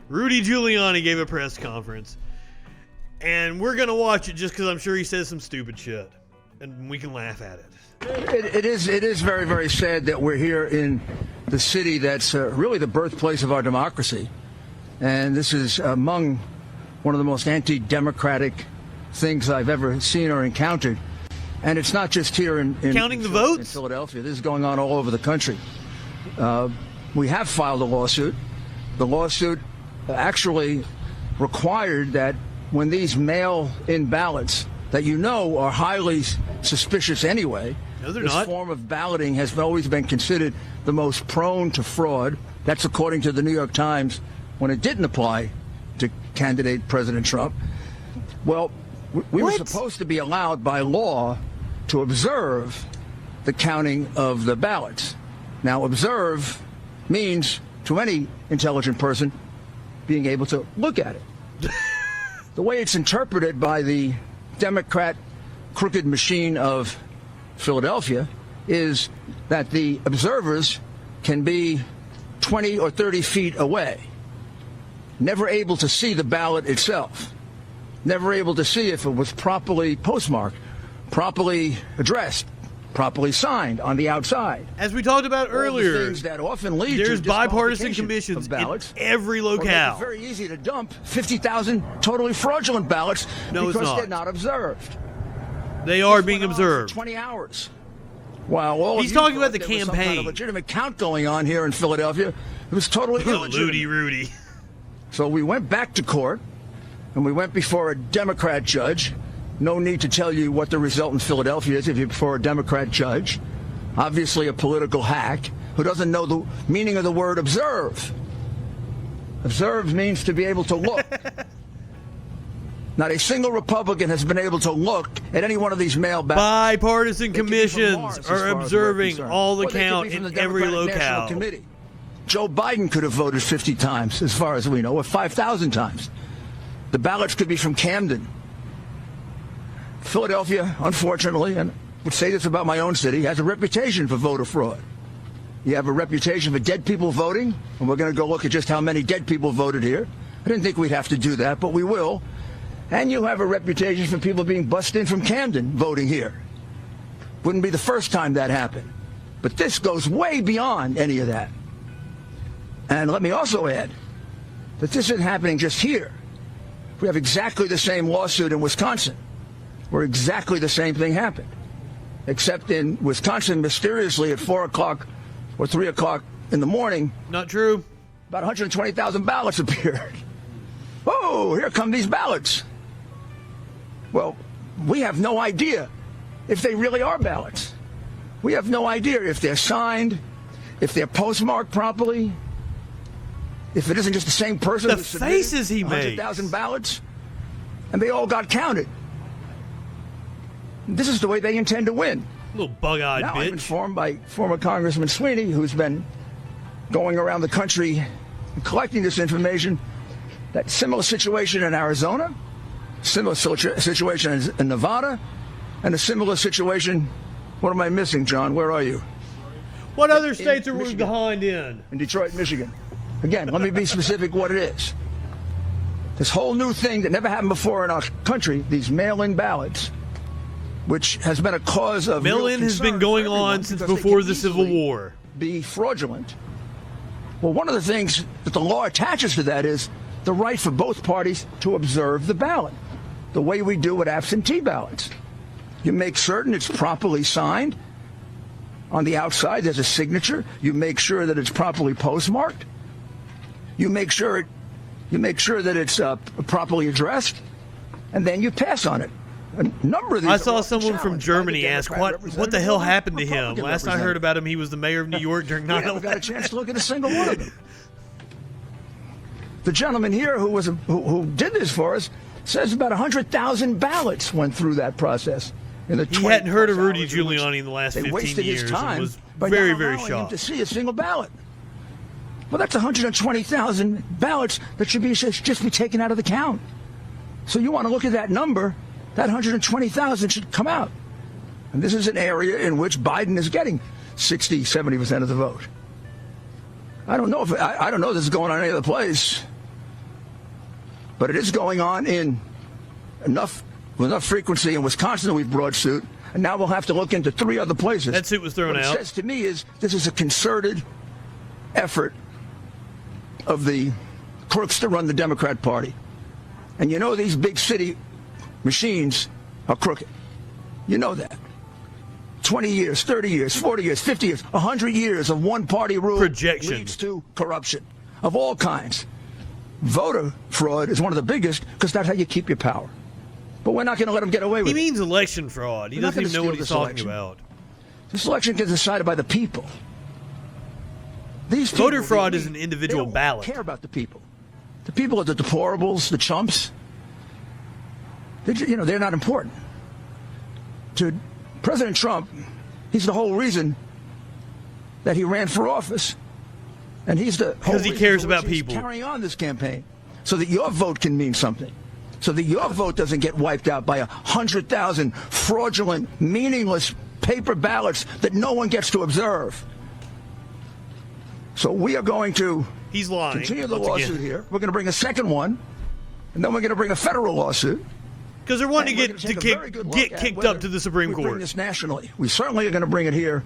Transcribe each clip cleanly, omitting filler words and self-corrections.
Rudy Giuliani gave a press conference. And we're going to watch it just because I'm sure he says some stupid shit. And we can laugh at it. It is very, very sad that we're here in the city that's really the birthplace of our democracy. And this is among one of the most anti-democratic things I've ever seen or encountered. And it's not just here in counting the votes in Philadelphia. This is going on all over the country. We have filed a lawsuit. The lawsuit actually required that when these mail-in ballots that you know are highly suspicious anyway, no, they're this not. Form of balloting has always been considered the most prone to fraud. That's according to the New York Times when it didn't apply to candidate President Trump. Well, we were supposed to be allowed by law to observe the counting of the ballots. Now, observe means, to any intelligent person, being able to look at it. The way it's interpreted by the Democrat crooked machine of Philadelphia is that the observers can be 20 or 30 feet away, never able to see the ballot itself, never able to see if it was properly postmarked, properly addressed, properly signed on the outside. As we talked about earlier, things that often lead there's to bipartisan commissions in every locale. It's very easy to dump 50,000 totally fraudulent ballots because they're not observed. They are being observed. 20 hours. Wow. He's talking about the campaign. Some kind of legitimate count going on here in Philadelphia. It was totally illegitimate. Rudy. So we went back to court, and we went before a Democrat judge. No need to tell you what the result in Philadelphia is if you're before a Democrat judge. Obviously a political hack who doesn't know the meaning of the word observe. Observe means to be able to look. Not a single Republican has been able to look at any one of these mail ballots. Bipartisan commissions are observing all the count in every locale. Joe Biden could have voted 50 times, as far as we know, or 5,000 times. The ballots could be from Camden. Philadelphia, unfortunately, and I would say this about my own city, has a reputation for voter fraud. You have a reputation for dead people voting, and we're going to go look at just how many dead people voted here. I didn't think we'd have to do that, but we will. And you have a reputation for people being bussed in from Camden voting here. Wouldn't be the first time that happened. But this goes way beyond any of that. And let me also add that this isn't happening just here. We have exactly the same lawsuit in Wisconsin, where exactly the same thing happened. Except in Wisconsin, mysteriously at 4 o'clock or 3 o'clock in the morning. Not true. About 120,000 ballots appeared. Oh, here come these ballots. Well, we have no idea if they really are ballots. We have no idea if they're signed, if they're postmarked properly, if it isn't just the same person who submitted faces he made 100,000 ballots, and they all got counted. This is the way they intend to win. Little bug-eyed bitch. Now I'm informed by former Congressman Sweeney, who's been going around the country and collecting this information, that similar situation in Arizona, similar situation in Nevada, and a similar situation. What am I missing, John? Where are you? What other states are we behind in? In Detroit, Michigan. Again, let me be specific what it is. This whole new thing that never happened before in our country, these mail-in ballots, which has been a cause of mail-in has been going on since before the Civil War. Be fraudulent. Well, one of the things that the law attaches to that is the right for both parties to observe the ballot, the way we do with absentee ballots. You make certain it's properly signed. On the outside, there's a signature. You make sure that it's properly postmarked. You make sure that it's properly addressed, and then you pass on it. A number of these. I saw someone from Germany ask, "What the hell happened to him?" Last I heard about him, he was the mayor of New York during 9/11. We haven't got a chance to look at a single one of them. The gentleman here who did this for us says about 100,000 ballots went through that process. He hadn't heard of Rudy Giuliani in the last 15 years and was very, very shocked to see a single ballot. Well, that's 120,000 ballots that should just be taken out of the count. So you want to look at that number, that 120,000 should come out. And this is an area in which Biden is getting 60, 70% of the vote. I don't know if this is going on any other place. But it is going on in with enough frequency in Wisconsin that we've brought suit, and now we'll have to look into 3 other places. That suit was thrown what out. It says to me is this is a concerted effort of the crooks to run the Democrat Party. And you know these big city machines are crooked. You know that. 20 years, 30 years, 40 years, 50 years, 100 years of one-party rule Projection. leads to corruption of all kinds. Voter fraud is one of the biggest because that's how you keep your power. But we're not going to let them get away with it. He means election fraud. He We're not doesn't even know gonna what steal he's this talking election. about. This election gets decided by the people. These people, Voter fraud is an they individual don't ballot. care about the people. The people are the deplorables, the chumps. They're not important. To President Trump, he's the whole reason that he ran for office. And he's the whole Because he reason cares for which about he's people. carrying on this campaign so that your vote can mean something. So that your vote doesn't get wiped out by 100,000 fraudulent, meaningless paper ballots that no one gets to observe. So we are going to He's lying. continue the once lawsuit again. here. We're going to bring a second one, and then we're going to bring a federal lawsuit. Because they're wanting And we're to gonna take a very good look get at kicked whether up to the Supreme we bring Court. this nationally. We certainly are going to bring it here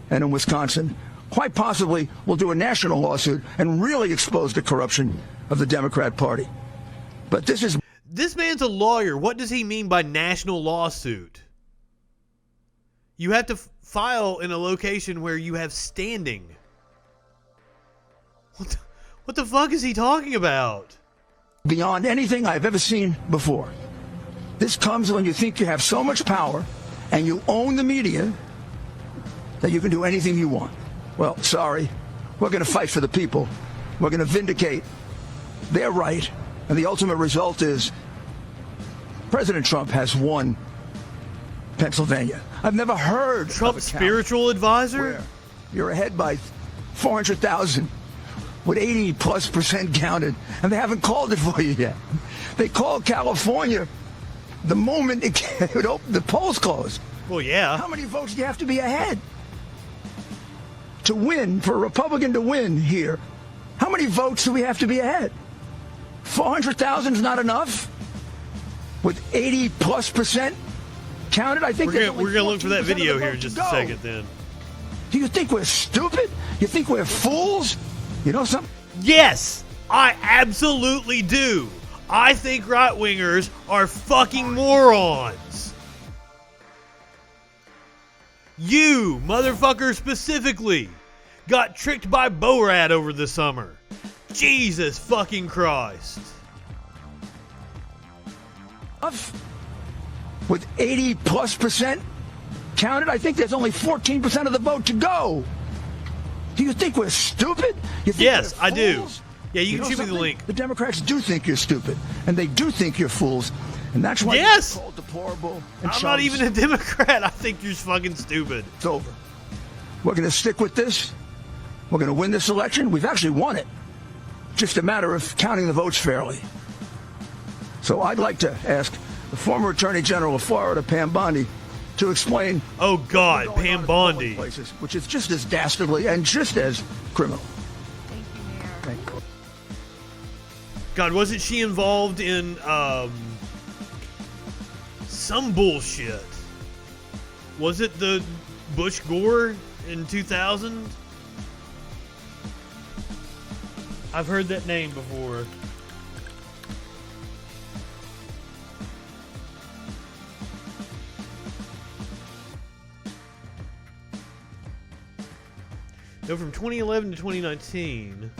and in Wisconsin. Quite possibly, we'll do a national lawsuit and really expose the corruption of the Democrat Party. But This man's a lawyer. What does he mean by national lawsuit? You have to file in a location where you have standing. What the fuck is he talking about? beyond anything I've ever seen before. This comes when you think you have so much power and you own the media that you can do anything you want. Well, sorry. We're going to fight for the people. We're going to vindicate their right. And the ultimate result is President Trump has won Pennsylvania. I've never heard Trump's of a count spiritual advisor? where you're ahead by 400,000 with 80+% counted, and they haven't called it for you yet. They called California the moment the polls closed. Well, yeah. How many votes do you have to be ahead to win, for a Republican to win here? How many votes do we have to be ahead? 400,000 is not enough? With 80+% counted? I think We're gonna look for that video here in just a second then. Do you think we're stupid? You think we're fools? You know something? Yes, I absolutely do. I think right-wingers are fucking morons. You, motherfucker specifically, got tricked by Borat over the summer. Jesus fucking Christ. With 80+% counted, I think there's only 14% of the vote to go. Do you think we're stupid? You think Yes, we're I do. fools? Yeah, you can know shoot me the something? link. The Democrats do think you're stupid, and they do think you're fools, and that's why Yes! you're called deplorable and I'm not chumps. even a Democrat. I think you're fucking stupid. It's over. We're going to stick with this. We're going to win this election. We've actually won it. Just a matter of counting the votes fairly. So I'd like to ask the former Attorney General of Florida, Pam Bondi, to explain Oh, God, what's going on Pam at polling Bondi. places, which is just as dastardly and just as criminal. Thank you, Mayor. Thank you. God, wasn't she involved in some bullshit? Was it the Bush Gore in 2000? I've heard that name before. No, from 2011 to 2019.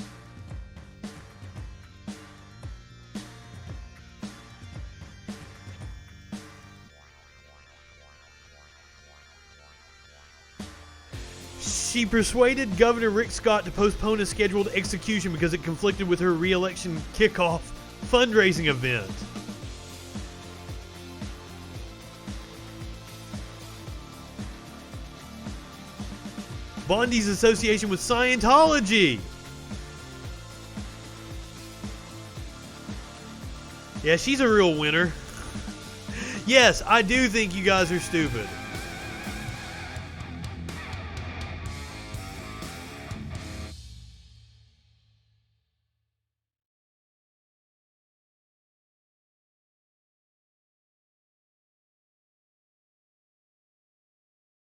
She persuaded Governor Rick Scott to postpone a scheduled execution because it conflicted with her re-election kickoff fundraising event. Bondi's association with Scientology. Yeah, she's a real winner. Yes, I do think you guys are stupid.